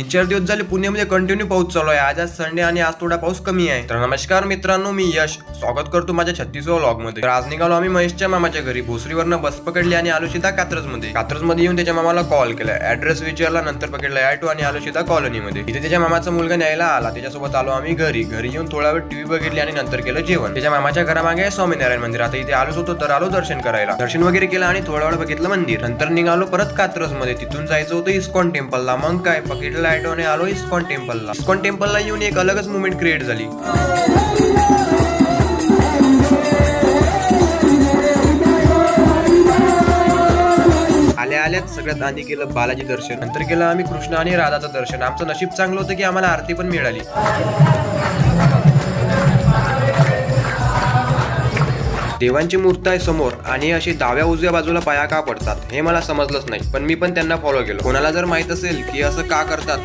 3-4 दिवस झाले पुण्यामध्ये कंटिन्यू पाऊस चालू आहे. आज संडे आणि आज थोडा पाऊस कमी आहे. तर नमस्कार मित्रांनो, मी यश स्वागत करतो माझ्या 36व्या व्लॉग मध्ये. तर आज निघालो आम्ही महेशच्या मामाच्या घरी. भोसरीवरनं बस पकडली आणि आलो सीधा कात्रजमध्ये येऊन त्याच्या मामाला कॉल केला. ऍड्रेस विचारला, नंतर पकडला ऑटो आणि आलो सीधा कॉलनीमध्ये. इथे त्याच्या मामाचा मुलगा न्यायला आला. त्याच्यासोबत आलो आम्ही घरी येऊन थोडा वेळ टीव्ही बघितली आणि नंतर केलं जेवण. त्याच्या मामाच्या घरामागे आहे स्वामीनारायण मंदिर. आता इथे आलोच होतो तर आलो दर्शन करायला. दर्शन वगैरे केलं आणि थोडा वेळ बघितलं मंदिर. नंतर निघालो परत कात्रजमध्ये. तिथून जायचं होतं इस्कॉन टेम्पलला. मग काय पकडलं ऑटो आणि आलो इस्कॉन टेम्पलला. इस्कॉन टेम्पलला येऊन एक अलगच मुवमेंट क्रिएट झाली. आल्याच सगळ्यात आधी केलं बालाजी दर्शन. नंतर केलं आम्ही कृष्ण आणि राधाचं दर्शन. आमचं नशीब चांगलं होतं की आम्हाला आरती पण मिळाली. देवांची मूर्ती आहे समोर आणि अशी डाव्या उजव्या बाजूला पाया का पडतात हे मला समजलंच नाही, पण मी पण त्यांना फॉलो केलं. कोणाला जर माहित असेल की असं का करतात